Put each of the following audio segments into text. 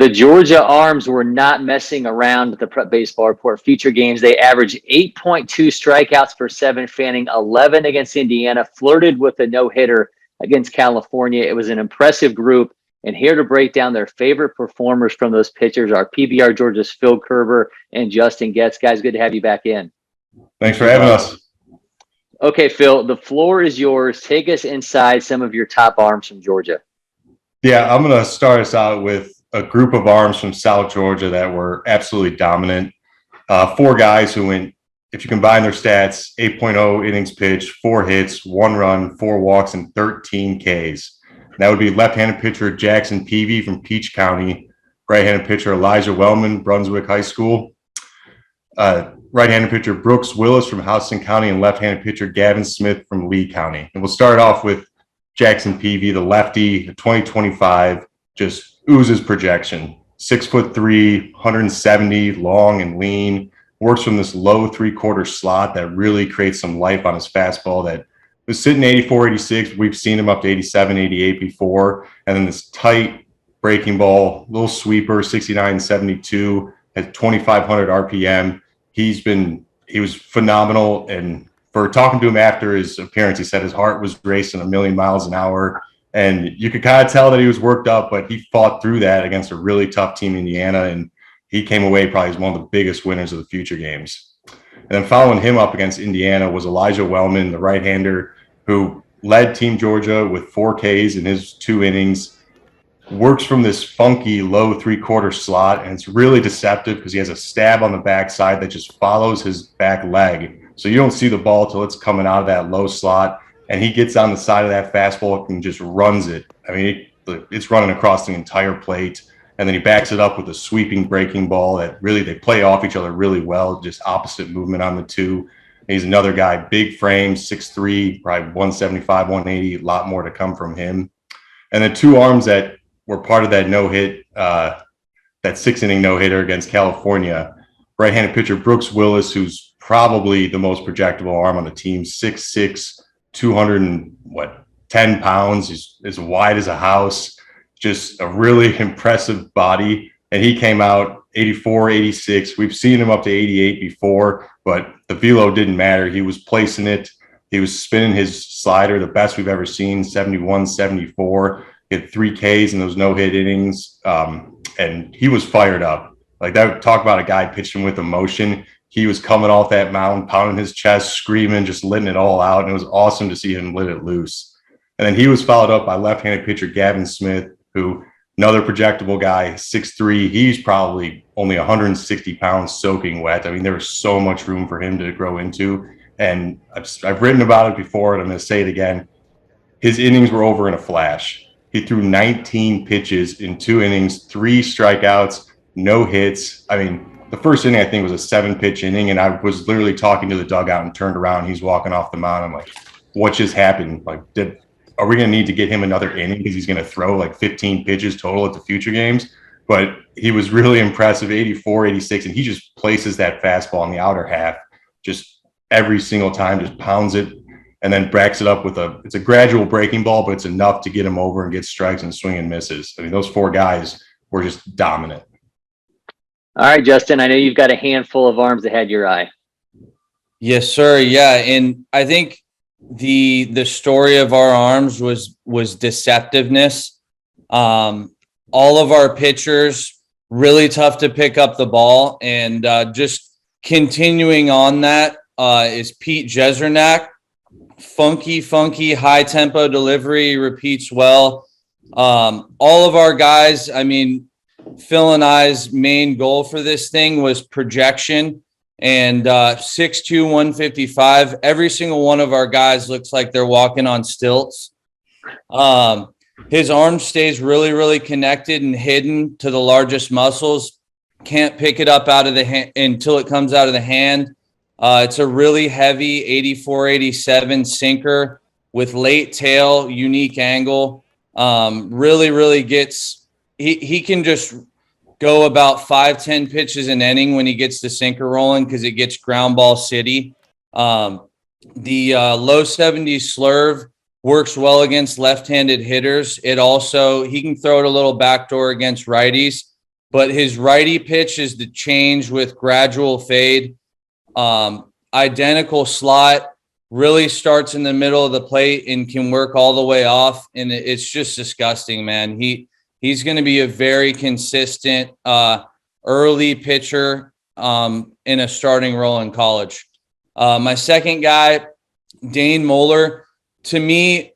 The Georgia Arms were not messing around at the Prep Baseball Report Future Games. They averaged 8.2 strikeouts per 7, fanning 11 against Indiana, flirted with a no-hitter against California. It was an impressive group. And here to break down their favorite performers from those pitchers are PBR Georgia's Phil Kerber and Justin Goetz. Guys, good to have you back in. Thanks for having us. Okay, Phil, the floor is yours. Take us inside some of your top arms from Georgia. Yeah, I'm going to start us out with a group of arms from South Georgia that were absolutely dominant. 4 guys who went, if you combine their stats, 8.0 innings pitched, 4 hits, 1 run, 4 walks, and 13 Ks. That would be left-handed pitcher Jackson Peavy from Peach County, right-handed pitcher Elijah Wellman, Brunswick High School, right-handed pitcher Brooks Willis from Houston County, and left-handed pitcher Gavin Smith from Lee County. And we'll start off with Jackson Peavy, the lefty, 2025, just oozes projection. 6'3", 170, long and lean. Works from this low 3/4 slot that really creates some life on his fastball that was sitting 84, 86. We've seen him up to 87, 88 before. And then this tight breaking ball, little sweeper, 69, 72 at 2,500 RPM. He was phenomenal. And for talking to him after his appearance, he said his heart was racing a million miles an hour. And you could kind of tell that he was worked up, but he fought through that against a really tough team, Indiana. And he came away probably as one of the biggest winners of the Future Games. And then following him up against Indiana was Elijah Wellman, the right-hander, who led Team Georgia with 4 Ks in his 2 innings. Works from this funky low 3/4 slot, and it's really deceptive because he has a stab on the backside that just follows his back leg. So you don't see the ball till it's coming out of that low slot, and he gets on the side of that fastball and just runs it. I mean, it's running across the entire plate, and then he backs it up with a sweeping breaking ball that really they play off each other really well, just opposite movement on the two. And he's another guy, big frame, 6'3", probably 175, 180, a lot more to come from him. And the 2 arms that were part of that no-hit, that 6-inning no-hitter against California, right-handed pitcher Brooks Willis, who's probably the most projectable arm on the team, 6'6", 210 pounds. He's as wide as a house, just a really impressive body. And he came out 84, 86. We've seen him up to 88 before, but the velo didn't matter. He was placing it. He was spinning his slider, the best we've ever seen, 71, 74. He had 3 Ks in those no-hit innings, and he was fired up. Like that, talk about a guy pitching with emotion. He was coming off that mound, pounding his chest, screaming, just letting it all out. And it was awesome to see him let it loose. And then he was followed up by left-handed pitcher Gavin Smith, who another projectable guy, 6'3". He's probably only 160 pounds soaking wet. I mean, there was so much room for him to grow into. And I've written about it before, and I'm going to say it again. His innings were over in a flash. He threw 19 pitches in 2 innings, 3 strikeouts, no hits. I mean, the first inning, I think, was a 7-pitch inning, and I was literally talking to the dugout and turned around. He's walking off the mound. I'm like, what just happened? Like, are we going to need to get him another inning because he's going to throw like 15 pitches total at the Future Games? But he was really impressive, 84, 86, and he just places that fastball in the outer half just every single time, just pounds it, and then backs it up with it's a gradual breaking ball, but it's enough to get him over and get strikes and swing and misses. I mean, those 4 guys were just dominant. All right, Justin, I know you've got a handful of arms that had your eye. Yes, sir. Yeah, and I think the story of our arms was deceptiveness. All of our pitchers really tough to pick up the ball, and just continuing on that is Pete Jezerinac. Funky, high tempo delivery, repeats well. All of our guys, I mean, Phil and I's main goal for this thing was projection, and 6'2", 155. Every single one of our guys looks like they're walking on stilts. His arm stays really connected and hidden to the largest muscles. Can't pick it up out of the hand until it comes out of the hand. It's a really heavy 84, 87 sinker with late tail, unique angle. Really gets he can just go about 5-10 pitches an inning when he gets the sinker rolling because it gets ground ball city. The low 70s slurve works well against left-handed hitters. He can throw it a little backdoor against righties. but his righty pitch is the change with gradual fade. Identical slot, really starts in the middle of the plate and can work all the way off. And it's just disgusting, man. He's going to be a very consistent early pitcher in a starting role in college. My second guy, Dane Moehler, to me,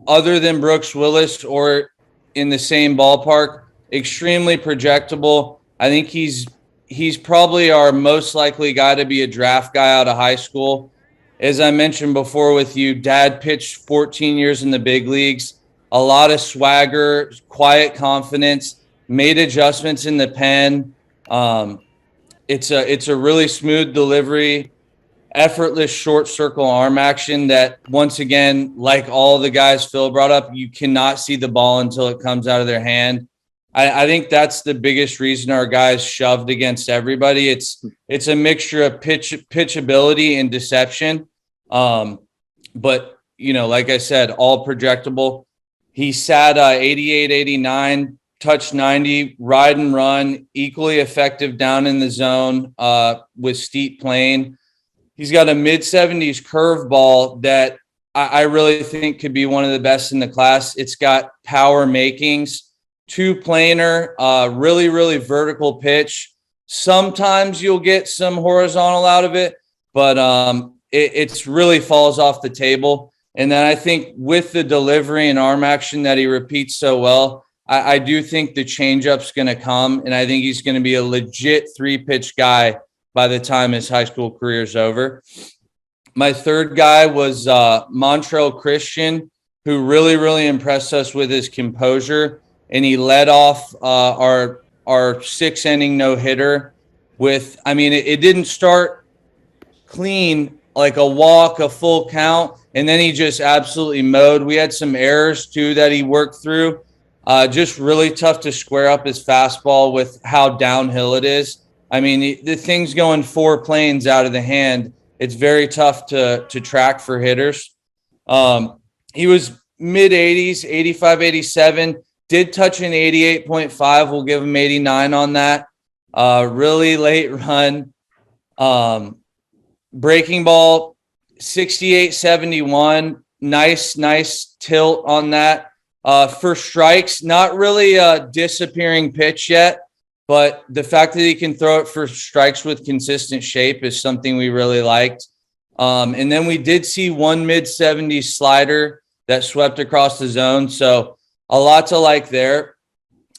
other than Brooks Willis or in the same ballpark, extremely projectable. I think he's probably our most likely guy to be a draft guy out of high school. As I mentioned before with you, dad pitched 14 years in the big leagues, a lot of swagger, quiet confidence, made adjustments in the pen. It's a really smooth delivery, effortless short circle arm action that, once again, like all the guys Phil brought up, you cannot see the ball until it comes out of their hand. I think that's the biggest reason our guys shoved against everybody. It's a mixture of pitchability and deception. But, like I said, all projectable. He sat 88, 89, touched 90, ride and run, equally effective down in the zone with steep plane. He's got a mid-70s curveball that I really think could be one of the best in the class. It's got power makings. Two-planer, really, really vertical pitch. Sometimes you'll get some horizontal out of it, but it's really falls off the table. And then I think with the delivery and arm action that he repeats so well, I do think the changeup's going to come, and I think he's going to be a legit three-pitch guy by the time his high school career is over. My third guy was Montrell Christian, who really, really impressed us with his composure. And he led off our 6-inning no-hitter with, it didn't start clean, like a walk, a full count, and then he just absolutely mowed. We had some errors, too, that he worked through. Just really tough to square up his fastball with how downhill it is. The thing's going 4 planes out of the hand. It's very tough to track for hitters. He was mid-80s, 85, 87. Did touch an 88.5. We'll give him 89 on that. Really late run. Breaking ball, 68, 71. Nice tilt on that. For strikes, not really a disappearing pitch yet, but the fact that he can throw it for strikes with consistent shape is something we really liked. And then we did see one mid-70s slider that swept across the zone. So a lot to like there.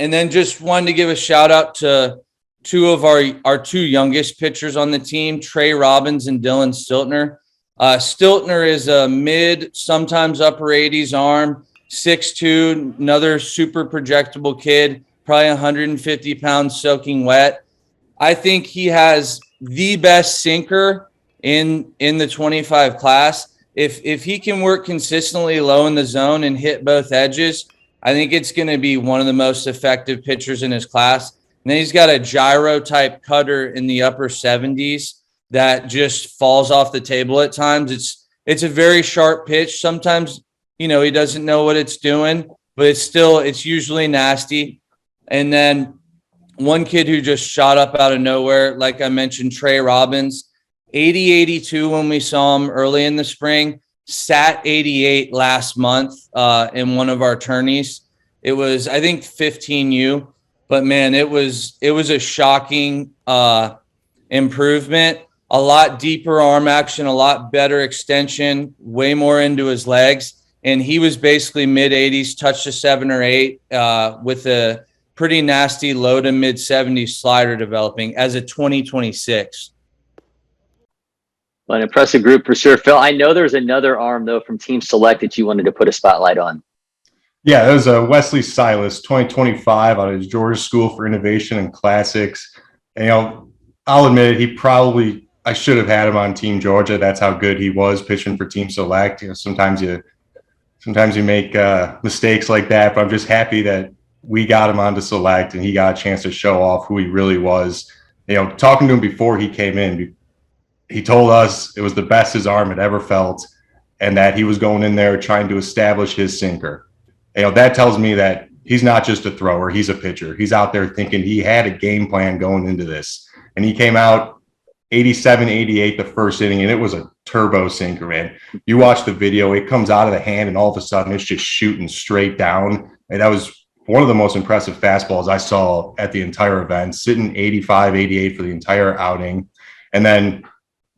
And then just wanted to give a shout out to two of our two youngest pitchers on the team, Trey Robbins and Dillon Stiltner. Stiltner is a mid, sometimes upper 80s arm, 6'2", another super projectable kid, probably 150 pounds soaking wet. I think he has the best sinker in the 25 class. If he can work consistently low in the zone and hit both edges, I think it's going to be one of the most effective pitchers in his class. And then he's got a gyro type cutter in the upper 70s that just falls off the table at times. It's a very sharp pitch. Sometimes, he doesn't know what it's doing, but it's usually nasty. And then one kid who just shot up out of nowhere, like I mentioned, Trey Robbins, 80-82 when we saw him early in the spring. Sat 88 last month in one of our tourneys. It was, I think, 15U, but man, it was a shocking improvement. A lot deeper arm action, a lot better extension, way more into his legs, and he was basically mid 80s, touched a 7 or 8 with a pretty nasty low to mid 70s slider developing as a 2026. Well, an impressive group for sure. Phil, I know there's another arm, though, from Team Select that you wanted to put a spotlight on. Yeah, that was Wesley Silas, 2025 out of Georgia School for Innovation and Classics. And, I'll admit it, I should have had him on Team Georgia. That's how good he was pitching for Team Select. Sometimes you make mistakes like that, but I'm just happy that we got him onto Select and he got a chance to show off who he really was. Talking to him before he came in, he told us it was the best his arm had ever felt and that he was going in there trying to establish his sinker. That tells me that he's not just a thrower, he's a pitcher. He's out there thinking he had a game plan going into this. And he came out 87, 88 the first inning, and it was a turbo sinker, man. You watch the video, it comes out of the hand, and all of a sudden it's just shooting straight down. And that was one of the most impressive fastballs I saw at the entire event, sitting 85, 88 for the entire outing. And then,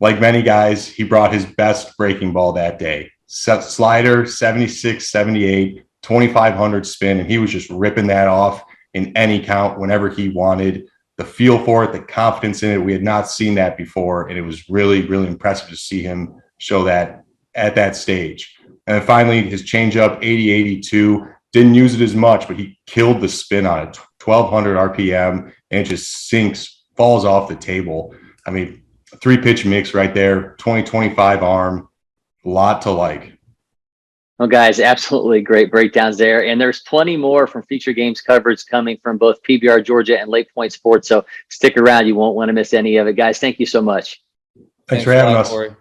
like many guys, he brought his best breaking ball that day. Slider, 76, 78, 2,500 spin, and he was just ripping that off in any count whenever he wanted. The feel for it, the confidence in it, we had not seen that before, and it was really, really impressive to see him show that at that stage. And then finally, his changeup, 80, 82, didn't use it as much, but he killed the spin on it, 1,200 RPM, and it just sinks, falls off the table. I mean, 3-pitch mix right there, 20-25 arm, a lot to like. Well, guys, absolutely great breakdowns there. And there's plenty more from Future Games coverage coming from both PBR Georgia and LakePoint Sports. So stick around. You won't want to miss any of it. Guys, thank you so much. Thanks for having us. Corey.